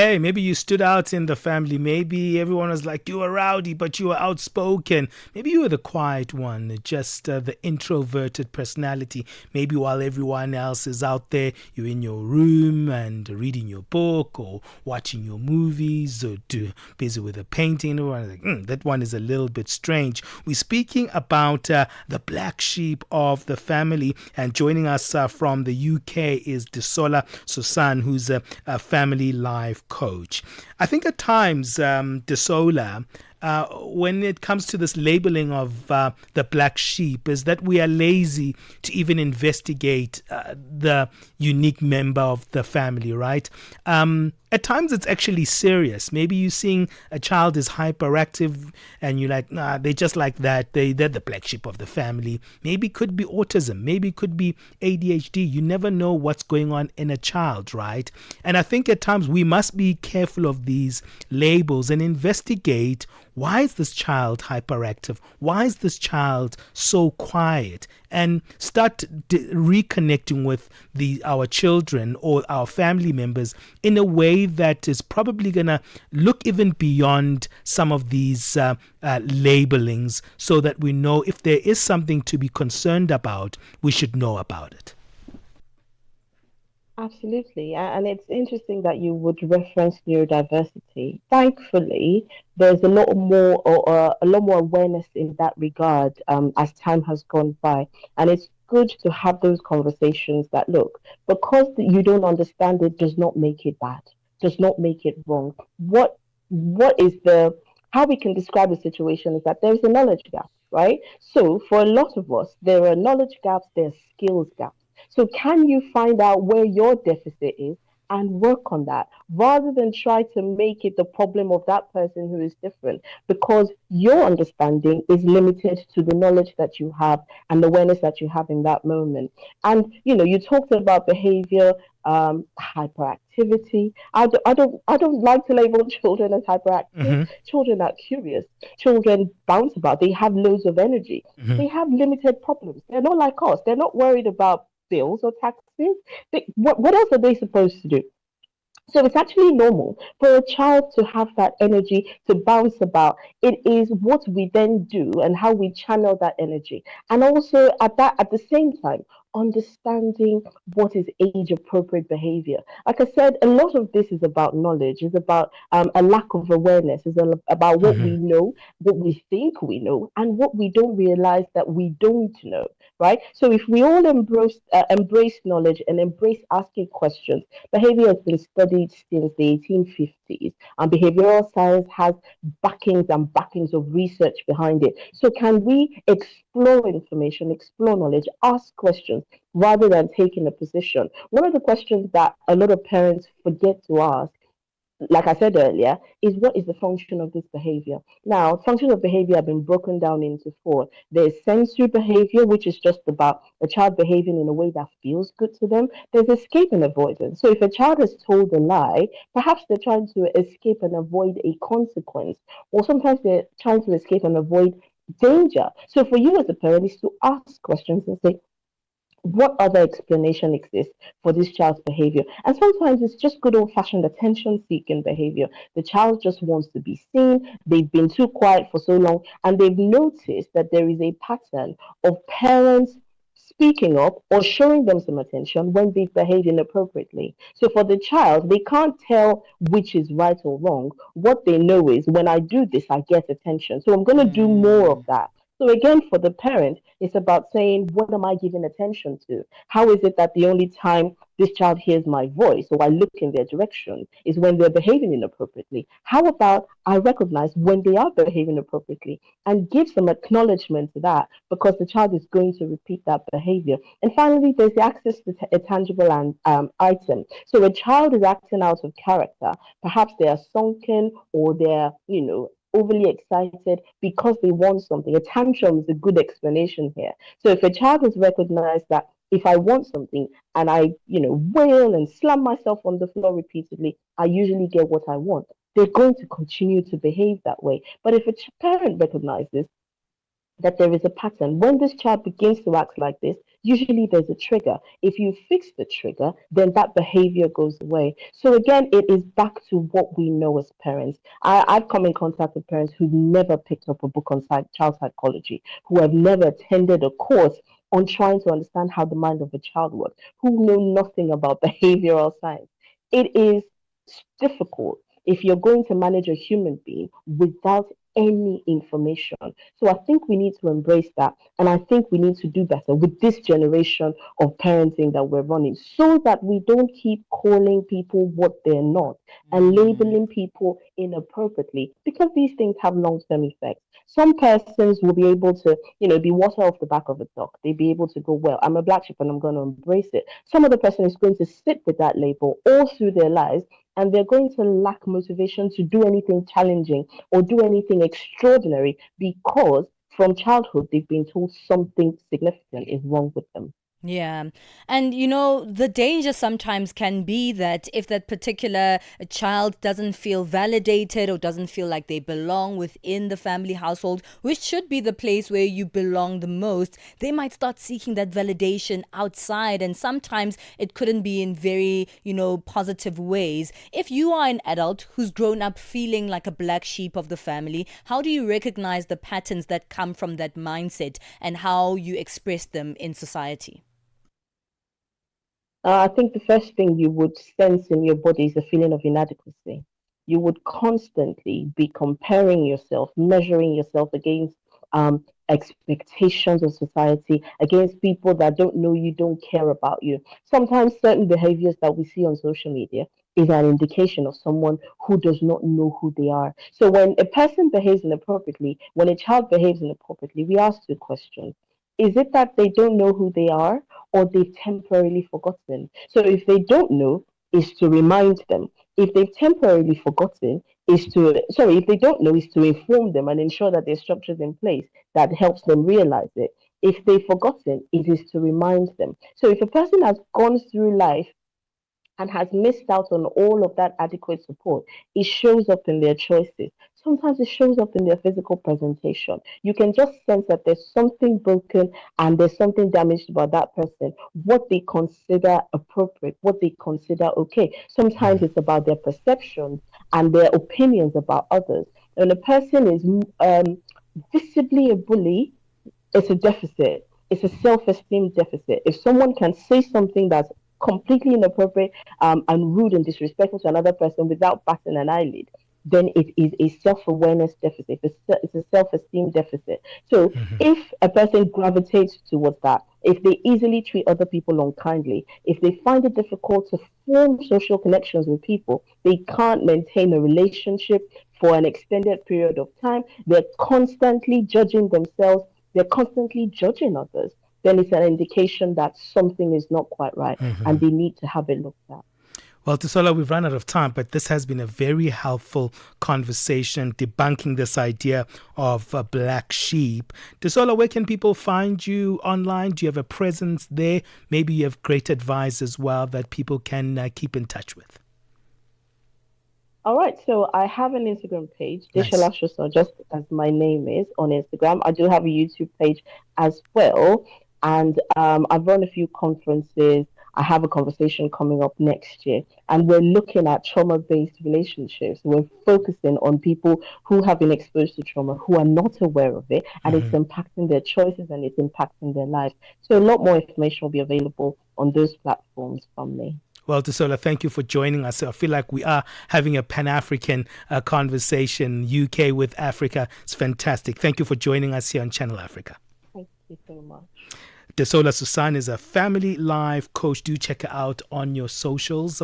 Hey, maybe you stood out in the family. Maybe everyone was like, you were rowdy, but you were outspoken. Maybe you were the quiet one, just the introverted personality. Maybe while everyone else is out there, you're in your room and reading your book or watching your movies or busy with a painting. Everyone's like, that one is a little bit strange. We're speaking about the black sheep of the family, and joining us from the UK is Desola Sosan, who's a family life coach. I think at times, Desola, when it comes to this labeling of the black sheep, is that we are lazy to even investigate the unique member of the family, right? At times it's actually serious. Maybe you're seeing a child is hyperactive and you're like, nah, they're just like that. They're the black sheep of the family. Maybe it could be autism. Maybe it could be ADHD. You never know what's going on in a child, right? And I think at times we must be careful of these labels and investigate, why is this child hyperactive? Why is this child so quiet? And start reconnecting with our children or our family members in a way that is probably going to look even beyond some of these labelings, so that we know if there is something to be concerned about, we should know about it. Absolutely. And it's interesting that you would reference neurodiversity. Thankfully, there's a lot more or a lot more awareness in that regard as time has gone by. And it's good to have those conversations that look, because you don't understand it does not make it bad, does not make it wrong. What is the how we can describe the situation is that there is a knowledge gap, right? So for a lot of us, there are knowledge gaps, there are skills gaps. So can you find out where your deficit is and work on that rather than try to make it the problem of that person who is different, because your understanding is limited to the knowledge that you have and the awareness that you have in that moment. And you talked about behavior, hyperactivity. I don't like to label children as hyperactive. Mm-hmm. Children are curious. Children bounce about. They have loads of energy. Mm-hmm. They have limited problems. They're not like us. They're not worried about bills or taxes. What else are they supposed to do? So it's actually normal for a child to have that energy to bounce about. It is what we then do and how we channel that energy. And also at the same time, understanding what is age appropriate behavior. Like I said, a lot of this is about knowledge, it's about a lack of awareness, it's about what Mm-hmm. we know, what we think we know, and what we don't realize that we don't know. Right. So if we all embrace knowledge and embrace asking questions. Behavior has been studied since the 1850s, and behavioral science has backings of research behind it. So, can we explore information, explore knowledge, ask questions rather than taking a position? One of the questions that a lot of parents forget to ask, like I said earlier, is what is the function of this behavior? Now, functions of behavior have been broken down into four. There's sensory behavior, which is just about a child behaving in a way that feels good to them. There's escape and avoidance. So if a child is told a lie, perhaps they're trying to escape and avoid a consequence, or sometimes they're trying to escape and avoid danger. So for you as a parent is to ask questions and say, what other explanation exists for this child's behavior? And sometimes it's just good old fashioned attention seeking behavior. The child just wants to be seen. They've been too quiet for so long, and they've noticed that there is a pattern of parents speaking up or showing them some attention when they behave inappropriately. So for the child, they can't tell which is right or wrong. What they know is when I do this, I get attention. So I'm going to do more of Mm. that. So again, for the parent, it's about saying, what am I giving attention to? How is it that the only time this child hears my voice or I look in their direction is when they're behaving inappropriately? How about I recognize when they are behaving appropriately and give some acknowledgement to that, because the child is going to repeat that behavior? And finally, there's the access to a tangible and item. So a child is acting out of character. Perhaps they are sunken or they're, overly excited because they want something. A tantrum is a good explanation here. So if a child has recognized that if I want something and I, wail and slam myself on the floor repeatedly, I usually get what I want. They're going to continue to behave that way. But if a parent recognizes that there is a pattern. When this child begins to act like this, usually there's a trigger. If you fix the trigger, then that behavior goes away. So again, it is back to what we know as parents. I've come in contact with parents who've never picked up a book on child psychology, who have never attended a course on trying to understand how the mind of a child works, who know nothing about behavioral science. It is difficult if you're going to manage a human being without any information. So I think we need to embrace that. And I think we need to do better with this generation of parenting that we're running so that we don't keep calling people what they're not and Mm. labeling people inappropriately because these things have long-term effects. Some persons will be able to, be water off the back of a duck. They'll be able to go, well, I'm a black sheep and I'm going to embrace it. Some other person is going to sit with that label all through their lives and they're going to lack motivation to do anything challenging or do anything extraordinary because from childhood they've been told something significant is wrong with them. Yeah. And the danger sometimes can be that if that particular child doesn't feel validated or doesn't feel like they belong within the family household, which should be the place where you belong the most, they might start seeking that validation outside. And sometimes it couldn't be in very, positive ways. If you are an adult who's grown up feeling like a black sheep of the family, how do you recognize the patterns that come from that mindset and how you express them in society? I think the first thing you would sense in your body is a feeling of inadequacy. You would constantly be comparing yourself, measuring yourself against expectations of society, against people that don't know you, don't care about you. Sometimes certain behaviors that we see on social media is an indication of someone who does not know who they are. So when a person behaves inappropriately, when a child behaves inappropriately, we ask two questions. Is it that they don't know who they are, or they've temporarily forgotten? So if they don't know, is to remind them. If they've temporarily forgotten, if they don't know, is to inform them and ensure that there's structures in place that helps them realize it. If they've forgotten, it is to remind them. So if a person has gone through life and has missed out on all of that adequate support, it shows up in their choices. Sometimes it shows up in their physical presentation. You can just sense that there's something broken and there's something damaged about that person, what they consider appropriate, what they consider okay. Sometimes it's about their perceptions and their opinions about others. When a person is visibly a bully, it's a deficit. It's a self-esteem deficit. If someone can say something that's completely inappropriate and rude and disrespectful to another person without batting an eyelid, then it is a self-awareness deficit. It's a self-esteem deficit. So Mhm. if a person gravitates towards that, if they easily treat other people unkindly, if they find it difficult to form social connections with people, they can't maintain a relationship for an extended period of time, they're constantly judging themselves, they're constantly judging others, then it's an indication that something is not quite right and Mhm. they need to have it looked at. Well, Desola, we've run out of time, but this has been a very helpful conversation debunking this idea of a black sheep. Desola, where can people find you online? Do you have a presence there? Maybe you have great advice as well that people can keep in touch with. All right, so I have an Instagram page, Nice. Desola Sosan, just as my name is on Instagram. I do have a YouTube page as well, and I've run a few conferences. I have a conversation coming up next year, and we're looking at trauma-based relationships. We're focusing on people who have been exposed to trauma, who are not aware of it, and it's Mhm. impacting their choices and it's impacting their lives. So a lot more information will be available on those platforms from me. Well, Desola, thank you for joining us. I feel like we are having a Pan-African conversation, UK with Africa. It's fantastic. Thank you for joining us here on Channel Africa. Thank you so much. Desola Sosan is a family life coach. Do check her out on your socials.